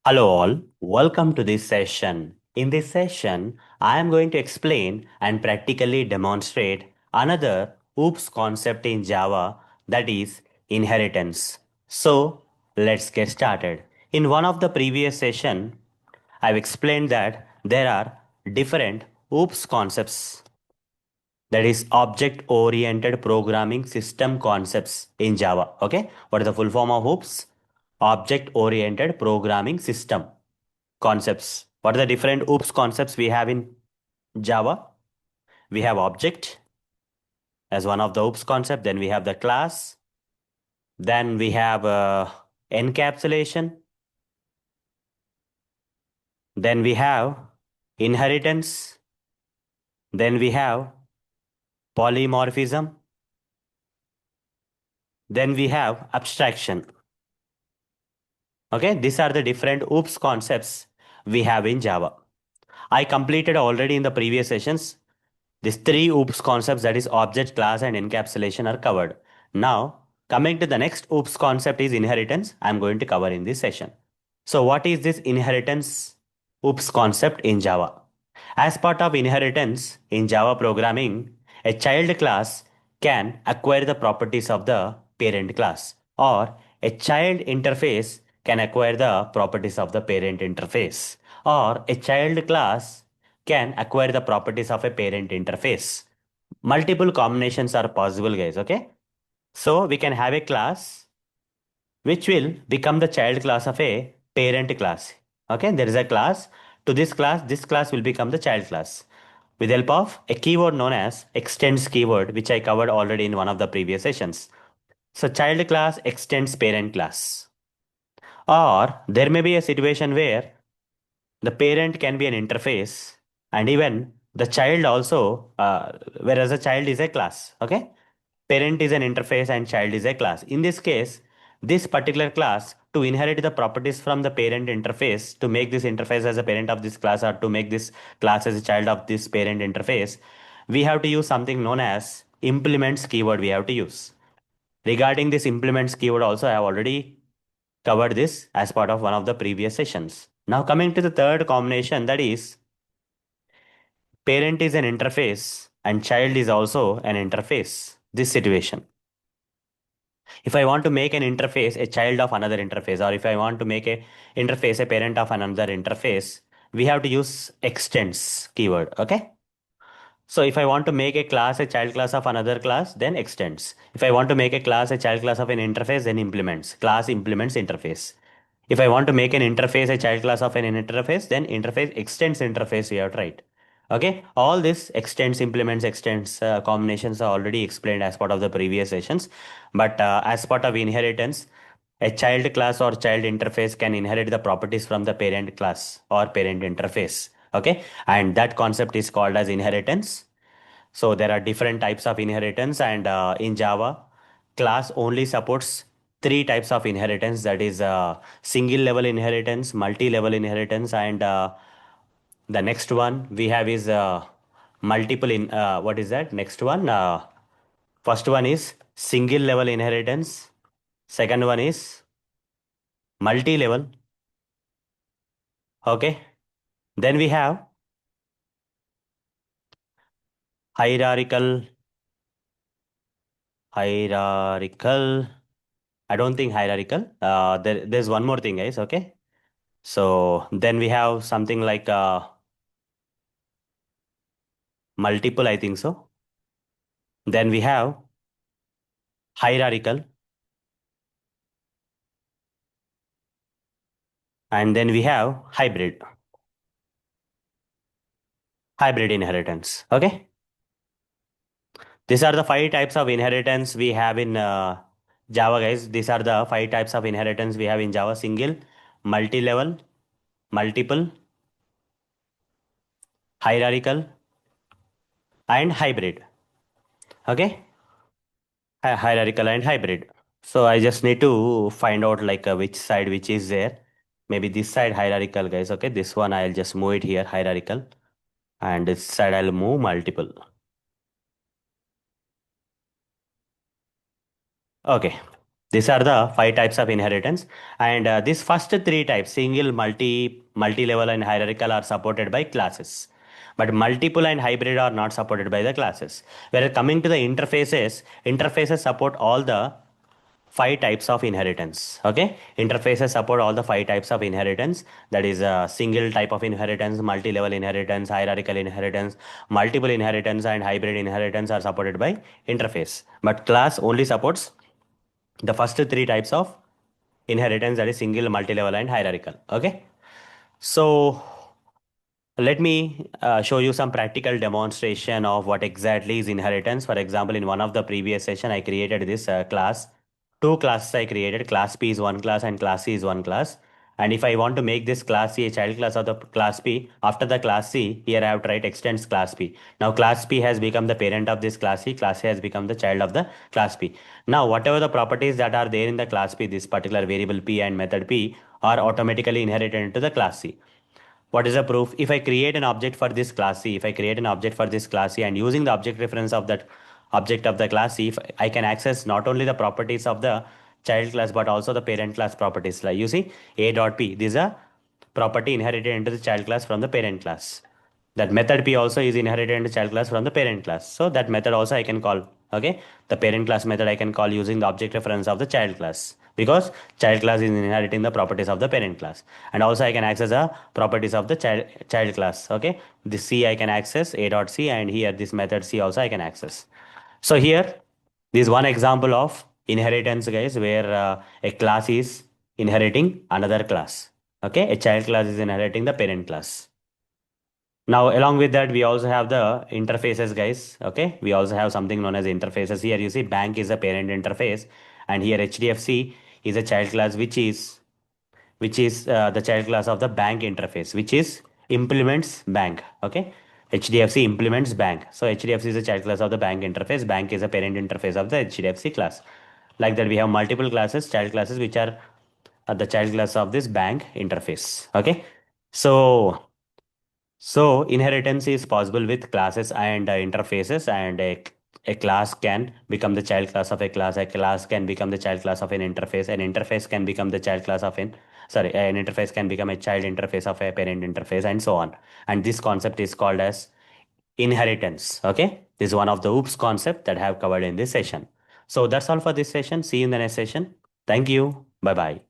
Hello all, welcome to this session. In this session, I am going to explain and practically demonstrate another OOPS concept in Java, that is inheritance. So, let's get started. In one of the previous session, I've explained that there are different OOPS concepts, that is object oriented programming system concepts in Java. Okay, what is the full form of OOPS? Object oriented programming system concepts. What are the different OOPS concepts we have in Java? We have object as one of the OOPS concept. Then we have the class. Then we have encapsulation. Then we have inheritance. Then we have polymorphism. Then we have abstraction. Okay, these are the different OOPS concepts we have in Java. I completed already in the previous sessions. These three OOPS concepts, that is object, class, and encapsulation, are covered. Now, coming to the next OOPS concept is inheritance. I'm going to cover in this session. So, what is this inheritance OOPS concept in Java? As part of inheritance in Java programming, a child class can acquire the properties of the parent class, or a child interface can acquire the properties of the parent interface, or a child class can acquire the properties of a parent interface. Multiple combinations are possible, guys. Okay. So we can have a class which will become the child class of a parent class. Okay. There is a class. To this class will become the child class with help of a keyword known as extends keyword, which I covered already in one of the previous sessions. So child class extends parent class. Or there may be a situation where the parent can be an interface, and even the child also, whereas a child is a class. Okay, parent is an interface and child is a class. In this case, this particular class, to inherit the properties from the parent interface, to make this interface as a parent of this class, or to make this class as a child of this parent interface, we have to use something known as implements keyword. We have to use. Regarding this implements keyword also, I have already covered this as part of one of the previous sessions. Now coming to the third combination, that is parent is an interface and child is also an interface. This situation. If I want to make an interface a child of another interface, or if I want to make a interface a parent of another interface, we have to use extends keyword. Okay. So if I want to make a class a child class of another class, then extends. If I want to make a class a child class of an interface, then implements. Class implements interface. If I want to make an interface a child class of an interface, then interface extends interface we have to write. Okay, all this extends, implements, extends combinations are already explained as part of the previous sessions. But as part of inheritance, a child class or child interface can inherit the properties from the parent class or parent interface. Okay, and that concept is called as inheritance. So there are different types of inheritance, and in Java, class only supports three types of inheritance. That is single level inheritance, multi-level inheritance, and the next one we have is multiple in. What is that? Next one. First one is single level inheritance. Second one is multi-level. Okay. Then we have hierarchical. Hierarchical. I don't think hierarchical. There's one more thing, guys. Okay. So then we have something like multiple, I think so. Then we have hierarchical, and then we have hybrid inheritance. Okay. These are the five types of inheritance we have in Java, guys. These are the five types of inheritance we have in Java: single, multi-level, multiple, hierarchical, and hybrid. Okay. Hierarchical and hybrid. So I just need to find out like which side which is there. Maybe this side hierarchical, guys. Okay, this one I'll just move it here hierarchical, and this side I'll move multiple. Okay. These are the five types of inheritance, and these first three types, single, multi-level, and hierarchical, are supported by classes. But multiple and hybrid are not supported by the classes. Whereas coming to the interfaces, interfaces support all the five types of inheritance. Okay, interfaces support all the five types of inheritance. That is a single type of inheritance, multi-level inheritance, hierarchical inheritance, multiple inheritance, and hybrid inheritance are supported by interface. But class only supports the first three types of inheritance, that is single, multi-level, and hierarchical. Okay, so let me show you some practical demonstration of what exactly is inheritance. For example, in one of the previous session, I created this class. Two classes I created. Class P is one class and class C is one class. And if I want to make this class C a child class of the class P, after the class C, here I have to write extends class P. Now class P has become the parent of this class C. Class C has become the child of the class P. Now whatever the properties that are there in the class P, this particular variable P and method P, are automatically inherited into the class C. What is the proof? If I create an object for this class C, if I create an object for this class C and using the object reference of that object of the class C, if I can access not only the properties of the child class but also the parent class properties. Like you see, a dot p, this is a property inherited into the child class from the parent class. That method p also is inherited into child class from the parent class. So that method also I can call. Okay, the parent class method I can call using the object reference of the child class, because child class is inheriting the properties of the parent class. And also I can access the properties of the child class. Okay, this C I can access a dot C, and here this method C also I can access. So here, this is one example of inheritance, guys, where a class is inheriting another class. Okay, a child class is inheriting the parent class. Now, along with that, we also have the interfaces, guys. Okay, we also have something known as interfaces. Here you see bank is a parent interface, and here HDFC is a child class, which is the child class of the bank interface, which is implements bank. Okay, HDFC implements bank. So HDFC is a child class of the bank interface. Bank is a parent interface of the HDFC class. Like that, we have multiple classes, child classes, which are the child class of this bank interface. Okay, so inheritance is possible with classes and interfaces, and a class can become the child class of a class. A class can become the child class of an interface. An interface can become the child class of an interface can become a child interface of a parent interface, and so on. And this concept is called as inheritance. Okay, this is one of the OOPS concept that I have covered in this session. So that's all for this session. See you in the next session. Thank you. Bye bye.